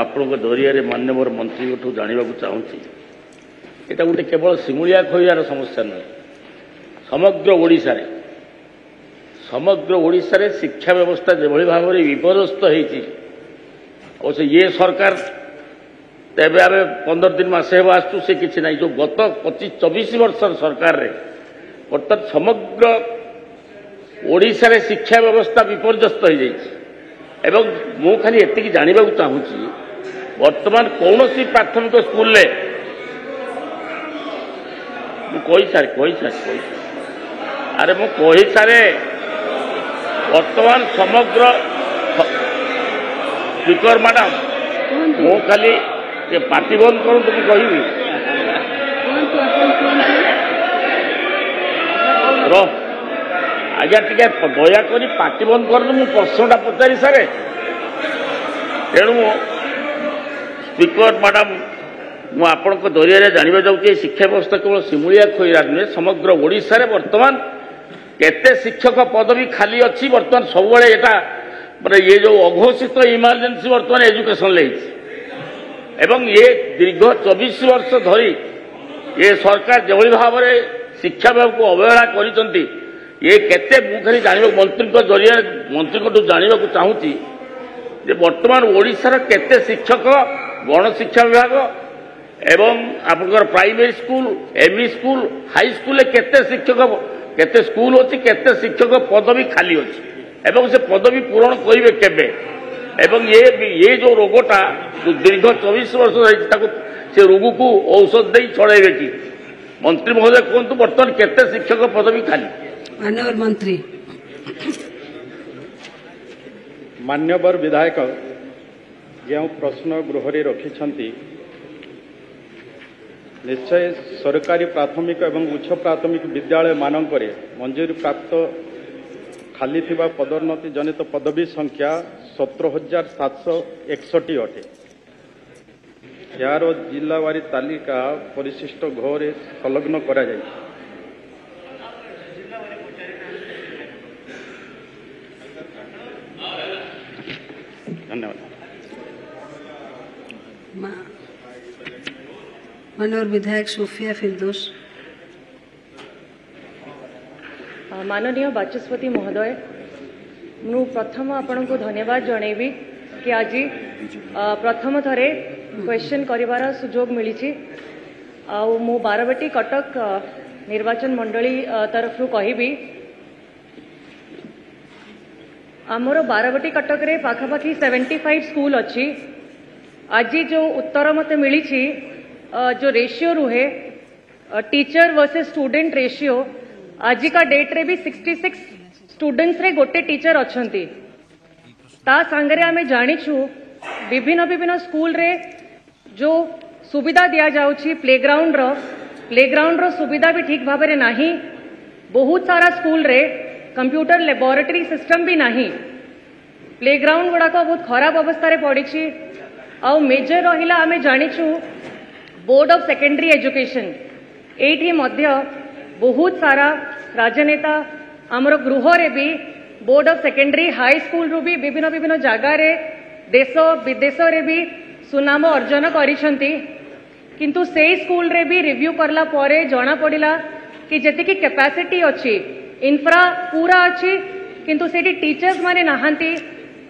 ଆପଣଙ୍କ ଜରିଆରେ ମାନ୍ୟବର ମନ୍ତ୍ରୀଙ୍କଠୁ ଜାଣିବାକୁ ଚାହୁଁଛି, ଏଇଟା ଗୋଟେ କେବଳ ସିମୁଳିଆ ଖୋଇବାର ସମସ୍ୟା ନୁହେଁ। ସମଗ୍ର ଓଡ଼ିଶାରେ ଶିକ୍ଷା ବ୍ୟବସ୍ଥା ଯେଭଳି ଭାବରେ ବିପର୍ଯ୍ୟସ୍ତ ହେଇଛି, ଅବଶ୍ୟ ଇଏ ସରକାର ତେବେ ଆମେ 15 ଦିନ ମାସେ ହେବ ଆସୁଛୁ, ସେ କିଛି ନାହିଁ। ଯେଉଁ ଗତ 25-24 ବର୍ଷର ସରକାରରେ ବର୍ତ୍ତମାନ ସମଗ୍ର ଓଡ଼ିଶାରେ ଶିକ୍ଷା ବ୍ୟବସ୍ଥା ବିପର୍ଯ୍ୟସ୍ତ ହୋଇଯାଇଛି। ଏବଂ ମୁଁ ଖାଲି ଏତିକି ଜାଣିବାକୁ ଚାହୁଁଛି, ବର୍ତ୍ତମାନ କୌଣସି ପ୍ରାଥମିକ ସ୍କୁଲରେ ମୁଁ କହିସାରେ ବର୍ତ୍ତମାନ ସମଗ୍ର ସ୍ପିକର ମ୍ୟାଡାମ, ମୁଁ ଖାଲି ପାଟି ବନ୍ଦ କରନ୍ତୁ, ମୁଁ କହିବି ଆଜ୍ଞା ଟିକେ ଦୟାକରି ପାଟି ବନ୍ଦ କରନ୍ତୁ, ମୁଁ ପ୍ରଶ୍ନଟା ପଚାରି ସାରେ। ତେଣୁ ସ୍ପିକର ମ୍ୟାଡାମ, ମୁଁ ଆପଣଙ୍କ ଜରିଆରେ ଜାଣିବାକୁ ଚାହୁଁଛି, ଏ ଶିକ୍ଷା ବ୍ୟବସ୍ଥା କେବଳ ସିମୁଳିଆ ଖୋଇରା ନୁହେଁ, ସମଗ୍ର ଓଡ଼ିଶାରେ ବର୍ତ୍ତମାନ କେତେ ଶିକ୍ଷକ ପଦବୀ ଖାଲି ଅଛି। ବର୍ତ୍ତମାନ ସବୁବେଳେ ଏଟା ମାନେ ଇଏ ଯେଉଁ ଅଘୋଷିତ ଇମର୍ଜେନ୍ସି ବର୍ତ୍ତମାନ ଏଜୁକେସନରେ ହେଇଛି। ଏବଂ ଇଏ ଦୀର୍ଘ 24 ବର୍ଷ ଧରି ଏ ସରକାର ଯେଭଳି ଭାବରେ ଶିକ୍ଷା ବିଭାଗକୁ ଅବହେଳା କରିଛନ୍ତି, ଇଏ କେତେ ମୁଁ ଖାଲି ଜାଣିବାକୁ ମନ୍ତ୍ରୀଙ୍କ ଜରିଆରେ ମନ୍ତ୍ରୀଙ୍କଠୁ ଜାଣିବାକୁ ଚାହୁଁଛି ଯେ ବର୍ତ୍ତମାନ ଓଡ଼ିଶାର କେତେ ଶିକ୍ଷକ, ଗଣଶିକ୍ଷା ବିଭାଗ ଏବଂ ଆପଣଙ୍କର ପ୍ରାଇମେରୀ ସ୍କୁଲ, ଏମଇ ସ୍କୁଲ, ହାଇସ୍କୁଲରେ କେତେ ଶିକ୍ଷକ, କେତେ ସ୍କୁଲ ଅଛି, କେତେ ଶିକ୍ଷକ ପଦବୀ ଖାଲି ଅଛି ଏବଂ ସେ ପଦବୀ ପୂରଣ କରିବେ କେବେ? ଏବଂ ଏ ଯେଉଁ ରୋଗଟା ଦୀର୍ଘ 24 ବର୍ଷ ରହିଛି, ତାକୁ ସେ ରୋଗକୁ ଔଷଧ ଦେଇ ଛଡ଼େଇବେ କି? ମନ୍ତ୍ରୀ ମହୋଦୟ କୁହନ୍ତୁ, ବର୍ତ୍ତମାନ କେତେ ଶିକ୍ଷକ ପଦବୀ ଖାଲି? माननीय मंत्री। मान्यवर विधायक जो प्रश्न गृह रखिछंती, निश्चय सरकारी प्राथमिक एवं उच्च प्राथमिक विद्यालय मानकरे मंजूरी प्राप्त खाली थिबा पदोन्नति जनित पदवी संख्या 17,761 अटे। यार जिलावारी तालिका परिशिष्ट घरे संलग्न करा जाय। धन्यवाद। माननीय विधायक सोफिया फिरदौस। माननीय बाचस्पति महोदय, मु प्रथम आपण को धन्यवाद जनइबी कि आज प्रथम थरे क्वेश्चन करिवार सुजोग मिली। मु बारवाटी कटक निर्वाचन मंडली तरफ कहबी, आमर बारवाटी कटक रे पाखापाखि 75 स्कूल अच्छी। आज जो उत्तर मत मिली जो रेशियो रुहे टीचर वर्सेस स्टूडेंट रेशियो, आज का डेट रे भी 66 स्टूडेंट्स रे गोटे टीचर अच्छंती। ता सांगरे आमे जानिछु विभिन्न विभिन्न स्कूल रे जो सुविधा दिया जाउछि, प्लेग्राउंड रो सुविधा भी ठीक भाव में नहीं। बहुत सारा स्कूल रे कंप्यूटर लैबोरेटरी सिस्टम भी नहीं। प्लेग्राउंड गुड़ाक बहुत खराब अवस्था पड़ी। आउ मेजर रहिला आमे जानिछु बोर्ड ऑफ सेकेंडरी एजुकेशन, एठी मध्य बहुत सारा राजनेता आमर गृह रे भी board of secondary high school रु भी विभिन्न विभिन्न जगार देश विदेश रे भी सुनाम अर्जन करिसंती। किंतु से स्कूल रे भी रिव्यू करला परे जना पड़िला कि जेतिकी कैपेसिटी अच्छी, इन्फ्रा पूरा अच्छी, किंतु सेठी टीचर्स माने नहांती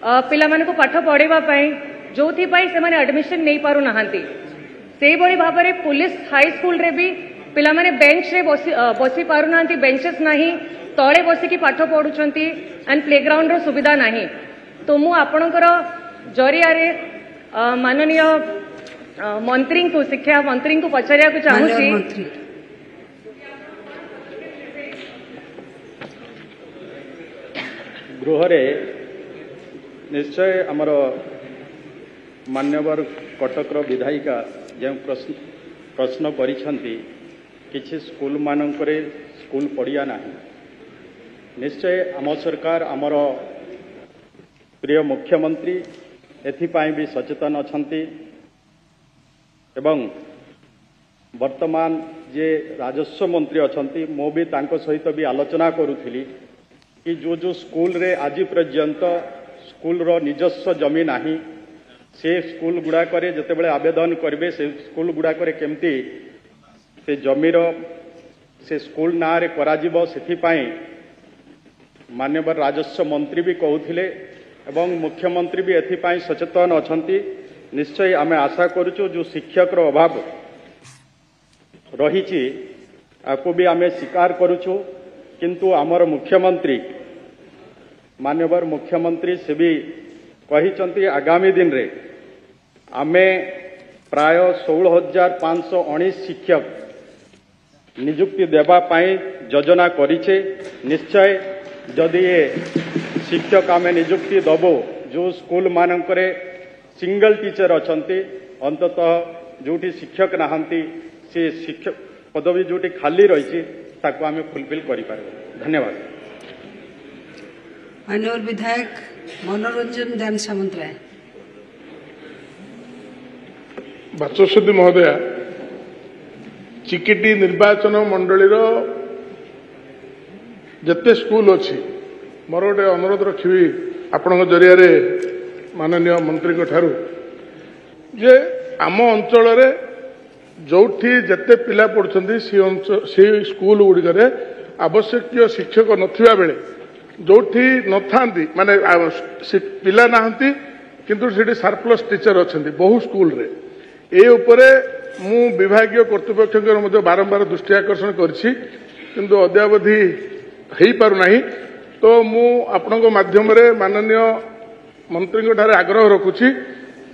पिला माने को पाठ पढ़ेबा पई, जोथि पई से माने एडमिशन नहीं पारु नहांती। सेही बड़ी भाबरे पुलिस हाई स्कूल रे भी पिला माने बेंच रे बसी पारु नहांती, बेंचेस नहीं, तळे बसिकी पाठ पढुचंती एंड प्लेग्राउंड रो सुविधा नहीं। तो मु आपणकर जरिया रे माननीय मंत्री को, शिक्षा मंत्री को पचारिया को चाहूची, गृह निश्चय आमर मान्यवर कटकर विधायिका जो प्रश्न करिछंती, किछि स्कूल मानकरे स्कूल पड़िया ना। निश्चय आम सरकार आमर प्रिय मुख्यमंत्री एथिपाई भी सचेतन अछंती एवं वर्तमान जे राजस्व मंत्री अछंती, मो भी तांको सहित भी आलोचना करूथिली कि जो स्कूल रे आज पर्यंत स्कूल रो निजस्व जमी नाही से स्कूल गुड़ाक जितेबाला आवेदन करेंगे से स्कूल गुड़ाक केमती से जमीर से स्कूल ना रे कराजिबो सेथिपाई माननीय राजस्व मंत्री भी कहते एवं मुख्यमंत्री भी एथिपाई सचेतन अछंती। निश्चय आमे आशा करूचु जो शिक्षक रो अभाव रही आपको भी आमे स्वीकार करूचु किंतु आमर मुख्यमंत्री माननीय मुख्यमंत्री से भी कही आगामी दिन रे आमे प्राय 16,519 शिक्षक नियुक्ति देवा पाई योजना करिछे। निश्चय जदि ये शिक्षक आमे नियुक्ति दबो जो स्कूल मानकरे सिंगल टीचर अछंती अंततः जोटी शिक्षक नाहंती से शिक्षक पदवी जोटी खाली रही ताको आमे फुलफिल करि पारबो। धन्यवाद। माननीय विधायक मनोरंजन दान सामंतराय। बाचस्पति महोदय चिकिटी निर्वाचन मंडलीर जते स्कूल अच्छी मोर गोटे अनुरोध रखी आपण जरिया माननीय मंत्री ठारू जे आम अंचल जोठी जते पिला पढ़ुछंती सी स्कूल गुड़िक आवश्यक शिक्षक नथिबा बेले जोठी नथांती माने पिला नाहंती किंतु सेठी सरप्लस टीचर अछंती बहु स्कूल रे ए उपरे मु विभागीय कर्तृपक्ष बारंबार दृष्टि आकर्षण करछि किंतु अद्यावधि हेई पारु नाही। तो मु आपनक माध्यम रे माननीय मंत्री ठारे आग्रह रखुछि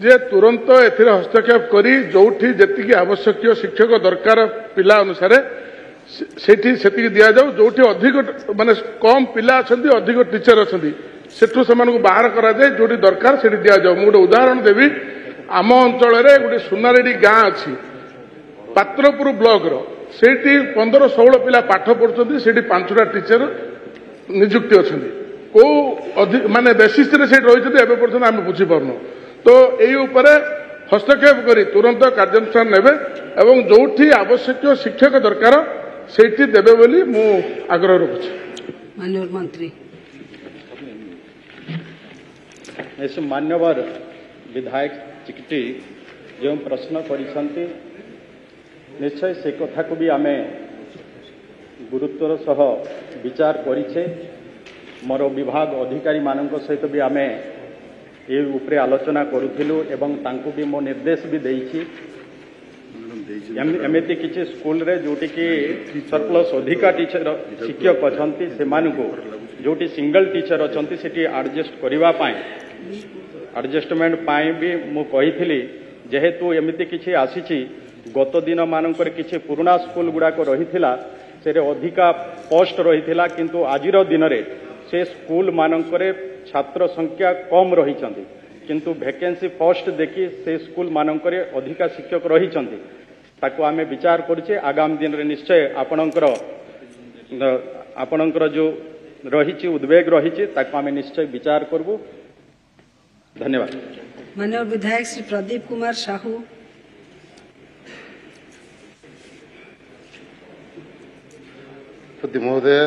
जे तुरंत एथिरे हस्तक्षेप करी जोठी जेतिकी आवश्यक शिक्षक दरकार पिला अनुसार सेठी सेतिकी दिया जाऊ जोठी अधिक माने कम पिला अछंती अधिक टीचर अछंती सेठू सेमानकु बाहर करा जाय जोठी दरकार सेठी दिया जाऊ। मु गोटे उदाहरण देबी आम अंचल गोटे सुनारेडी गाँ अच्छी पात्रपुर ब्लॉक रो सेठी 15-16 पिला पाठ पढ़ुछंती सेठी 5टा टीचर नियुक्ति अछंती को अधिक माने बेसिस रे सेठी रहिछंती एबे पर्यंत आमे बुझी पारनो। तो एई उपरे हस्तक्षेप करी तुरंत कार्यानुष्ठान नेबे एवं जोठी आवश्यक शिक्षक दरकार सेठी देबे बोली मु आग्रह रखुछि। माननीय मंत्री ऐसे मान्यवर विधायक चिकटी जो प्रश्न करिसंती निश्चय से कथा को भी आमे गुरुत्वर सह विचार करिछे। मोर विभाग अधिकारी मानक सहित भी आमे ए उपरे आलोचना करूथिलु एवं तांको भी मो निर्देश भी देइछि एमिति किछि स्कूल रे जोटी कि सरप्लस अधिका टीचर शिक्षक अछंती सेमानकु जोटी सिंगल टीचर अछंती सेठी एडजस्ट करिवा पाए एडजस्टमेंट पाए भी मु कही जेहेतु एमती किसी आसी गत दिन मानकर किसी पुराना स्कूल गुड़ाक रही से अधिका पोस्ट रही किंतु आजिर दिन में से स्कूल मानकर छात्र संख्या कम रही किंतु वैकेंसी पोस्ट देखी से स्कूल मानकर अधिका शिक्षक रही ताको आमे विचार करुचे। आगामी दिन में निश्चय आपणकर जो रही उद्वेग रही ताको आमे निश्चय विचार करबू। धन्यवाद। माननीय विधायक श्री प्रदीप कुमार साहू। महोदय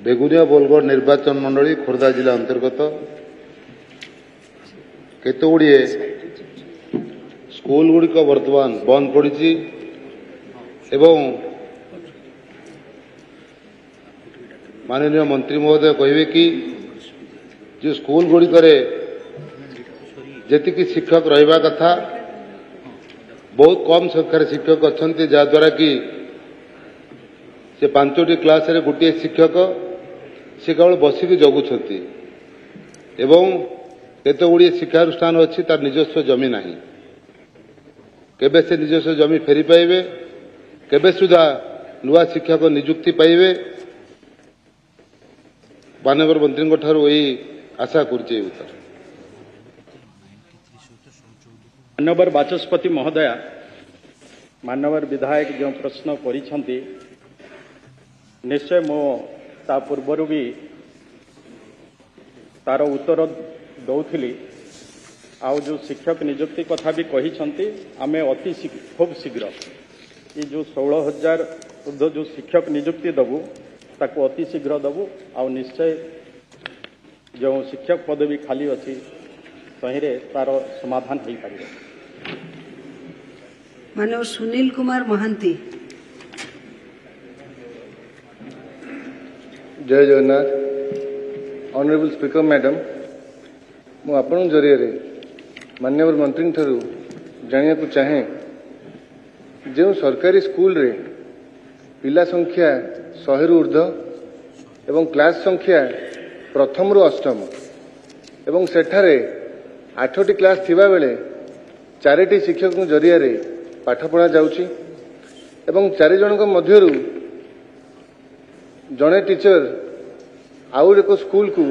बेगुनिया बोलगड़ निर्वाचन मंडली खोर्धा जिला अंतर्गत केते गुड़िए स्कूल गुड़िक वर्तमान बंद पड़ी एवं माननीय मंत्री महोदय कहे कि जो स्कूल गुड़िक जी शिक्षक रहा कथा बहुत कम संख्यार शिक्षक अच्छा जहाद्वारा कि से 5टी क्लास रे गोटे शिक्षक से केवल बसिक जगुंट एवं केते गुड़िए शिक्षानुष्ठान अच्छी तार निजस्व जमी नहीं केबे से निजस्व जमी फेरी पाइबे केबे सुधा नुआ शिक्षक नियुक्ति पाइबे माननीय मंत्री ठारू यही आशा करुचे। उत्तर माननीय बाचस्पति महोदय माननीय विधायक जो प्रश्न करिसंती निश्चय मो ता पूर्वर भी तार उत्तर दौली आउ जो शिक्षक नियुक्ति कथा भी कही आमे अति खूब शीघ्र ये जो 16,000 जो शिक्षक नियुक्ति दबू ताको अति शीघ्र दबू आउ निश्चय जो शिक्षक पदवी खाली अच्छी तहिरे तार समाधान हो पार। मानव सुनील कुमार महांती। जय जगन्नाथ। ऑनरेबल स्पीकर मैडम, मु आपण जरिए माननीय मंत्री ठारू जानिया को चाहे जो सरकारी स्कूल रे पिला संख्या 100 रु ऊर्ध्व एवं क्लास संख्या प्रथम रु अष्टम एवं सेठारे 8टी क्लास थिबा बेले 4टी शिक्षक जरिया रे पाठ पढ़ा जाउची एवं 4 जनक मध्यरु जड़े टीचर आउ एक स्कूल को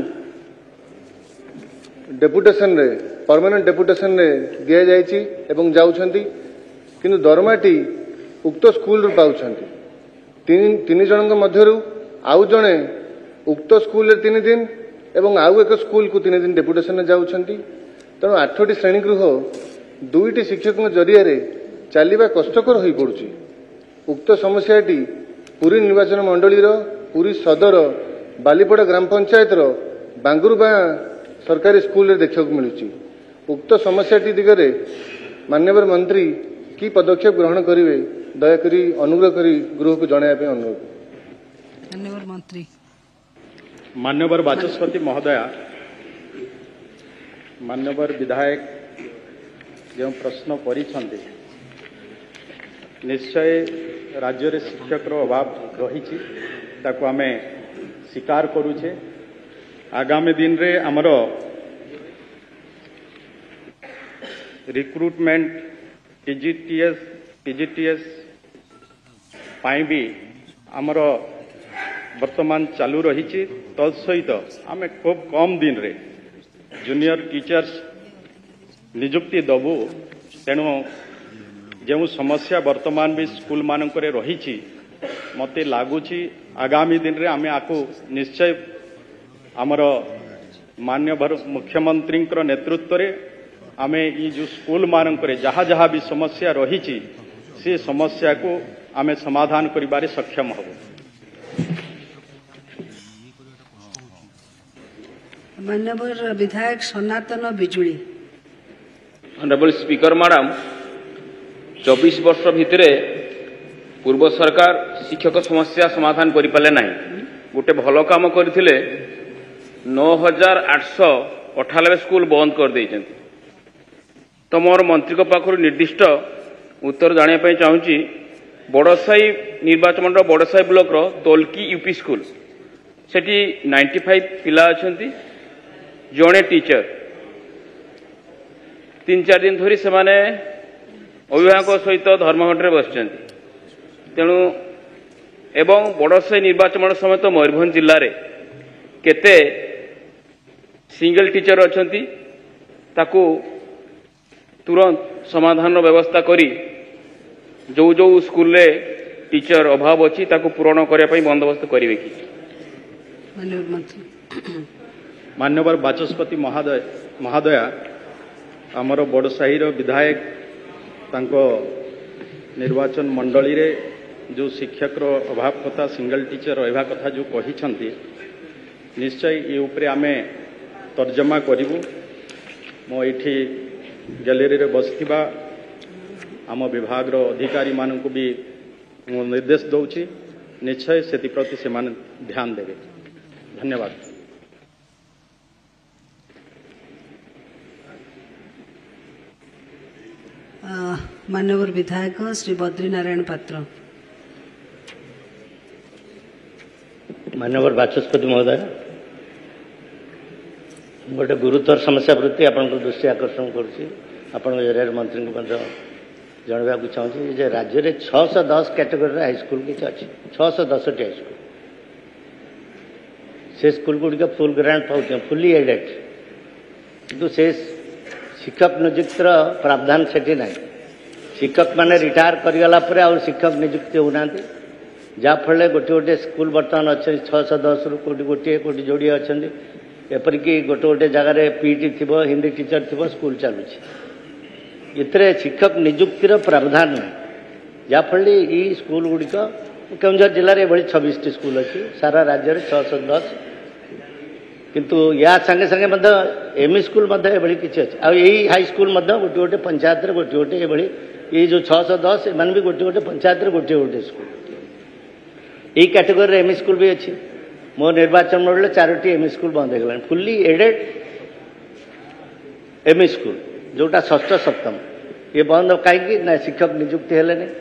डेपुटेशन रे परमानेंट डेपुटेशन रे दिया जाइछि एवं जाउछंती किंतु दरमाटी उक्त स्कूल रू पाउछंती। तीन जनक मध्यरु आउ जणे उक्त स्कूल रे 3 दिन एवं आउ एक स्कूल को 3 दिन डेपुटेशन रे जाउछंती। तेणु 8टी श्रेणी गृह 2टी शिक्षक जरिया रे चलिबा कष्टकर होई पड़ुछि। उक्त समस्याटी पुरी निर्वाचन मंडली रो पुरी सदर बालीपड़ा ग्राम पंचायत रो बांगुरबा सरकारी स्कूल रे देखा मिलुछि। उक्त समस्याटी दिगरे माननीय मंत्री की पदक्षेप ग्रहण करिवे दयाकरी अनुग्रह करी गृह को जणाया पे अनुरोध। माननीय मंत्री। मान्यवर बाचस्पति महोदया, मान्यवर विधायक जो प्रश्न करिछन्ते निश्चय राज्य रे शिक्षक रो अभाव रही ताको आमे स्वीकार करूछे। आगामी दिन रे हमर रिक्रुटमेंट टीजीटीएस पाई भी हमर वर्तमान चालू रही। तत्सहित आमे खूब कम दिन रे जूनियर टीचर्स नियुक्ति दबु। तेणु जो समस्या वर्तमान भी स्कूल मानक रही मते लगुच आगामी दिन रे आमे आकु निश्चय आमर माननीय मुख्यमंत्री नेतृत्व रे आमे ये जो स्कूल मानक जहाँ जहाँ भी समस्या रही से समस्या को आमे समाधान करिबारे सक्षम हबो। माननीय विधायक सनातन बिजुली। ऑनरेबल स्पीकर मैडम, 24 वर्ष भितर पूर्व सरकार शिक्षक समस्या समाधान करिपाले नाही। गोटे भल काम करथिले 9898 स्कूल बंद कर देइछन्ति। तो मोर मंत्री को पाखरु निर्दिष्ट उत्तर जानिया पई चाहूची। बड़साई निर्वाचन मंडल बड़साई ब्लॉक रो दोलकी यूपी स्कूल सेठी 95 पिला अछन्ति। जड़े टीचर 3-4 दिन धरी से माने अभिभावक सहित धर्मघट बसचन्ति। तेणु एवं बड़साई निर्वाचन मंडल समेत मयूरभंज जिले में केते सिंगल टीचर अछन्ति ताकू तुरंत समाधान व्यवस्था करी जो जो स्कूल रे टीचर अभाव अच्छी ताकू पूरण करने बंदोबस्त करेंगे कि? मान्यवर बाचस्पति महोदया, आमर बड़साही विधायक तांको निर्वाचन मंडली रे जो शिक्षक अभाव कथा सिंगल टीचर रहा कथा जो कही निश्चय ये उपरे आमे तर्जमा करूँ। मो ये गैलेरी रे बसथिबा आम विभाग रो अधिकारी मानू भी निर्देश दौची निश्चय से प्रति से ध्यान देवे। धन्यवाद। माननीय विधायक श्री बद्रीनारायण पात्र। माननीय बाचस्पति महोदय, गोटे गुरुतर समस्या प्रति आपण दृष्टि आकर्षण कर मंत्री को जनवाक चाहूँगी जे राज्य में 610 कैटेगरी हाईस्कल किसी अच्छी 610 हाईस्कल से स्कूल गुड़िक फुल ग्रांट पाँच फुली एडेड किंतु से शिक्षक नियुक्तिर प्रावधान सेठी ना। शिक्षक माने रिटायर करगला शिक्षक नियुक्ति होना जहाँफल गोटे गोटे स्कूल बर्तमान अच्छे 610 रु कोटी गोटे कोटी जोड़े अच्छा एपरिक गोटे गोटे जगार पीटी थी हिंदी टीचर थी स्कूल चलुची इतने शिक्षक नियुक्तिर प्रावधान ना जहाँफल ये स्कूल गुड़िक केन्दुझर जिले में ये 26टी स्कूल अच्छी सारा राज्य में 610 किंतु या संगे संगे मध्य एमई स्कूल मध्य एभली किछि अछि आ एई हाई स्कूल मध्य गोटे गोटे पंचायत रे गोटे गोटे एभली ये जो 610 एमान भी गोटे गोटे पंचायत रे गोटे गोटे स्कूल एई कैटेगरी रे एमई स्कूल भी अछि मो निर्वाचन मंडल 4टी एमई स्कूल बंद हो गलान फुल्ली एडेड एमई स्कूल जोटा षष्ठ सप्तम ये बंद कहीं ना शिक्षक नियुक्ति हेले नहीं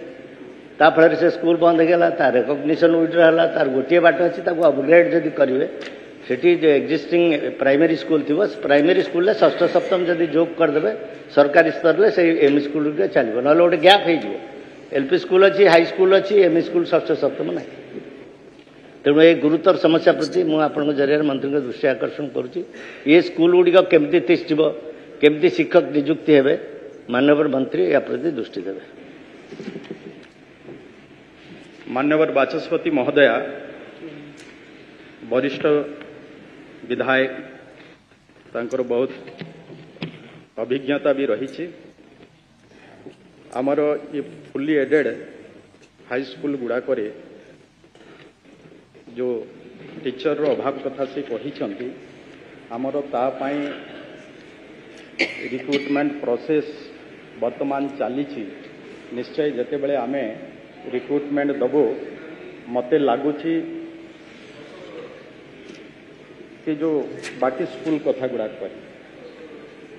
ता फल से स्कूल बंद हो गला तार रिकग्निशन विड्रा है तार गोटे बाट अच्छी अपग्रेड जदि करेंगे सेठी जो एक्जिस्टिंग प्राइमरी स्कूल थी प्राइमरी स्कूल रे षष्ठ सप्तम जदि जोग करदे सरकारी स्तर में से एमई स्कूल चलो ना गोटे गैप हो एलपी स्कूल अच्छी हाई स्कूल अच्छी एमई स्कूल षष्ठ सप्तम ना तेणु ये गुरुतर समस्या प्रति मुझे जरिए मंत्री दृष्टि आकर्षण करुच्ची ये स्कूल गुड़िक केमती तिष्ठिब केमती शिक्षक नियुक्ति हेबे माननीय मंत्री या प्रति दृष्टि देवे। मान्यवर बाचस्पति महोदया वरिष्ठ विधायक तांकर बहुत अभिज्ञता भी रही आमर ये फुल्ली एडेड हाई स्कूल गुड़ाक जो टीचर रो अभाव कथा से कही आमर तापाई रिक्रुटमेंट प्रोसेस वर्तमान चली निश्चय जिते बड़े आमे रिक्रुटमेंट दबो मते लगुच कि जो बाकी स्कूल कथा गुड़ाक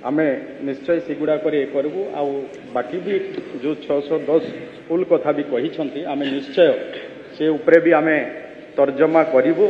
आमे निश्चय से गुड़ाक करूँ आ बाकी भी जो 610 स्कूल कथा भी कही आमे निश्चय से उपरे भी आमे तर्जमा करूँ।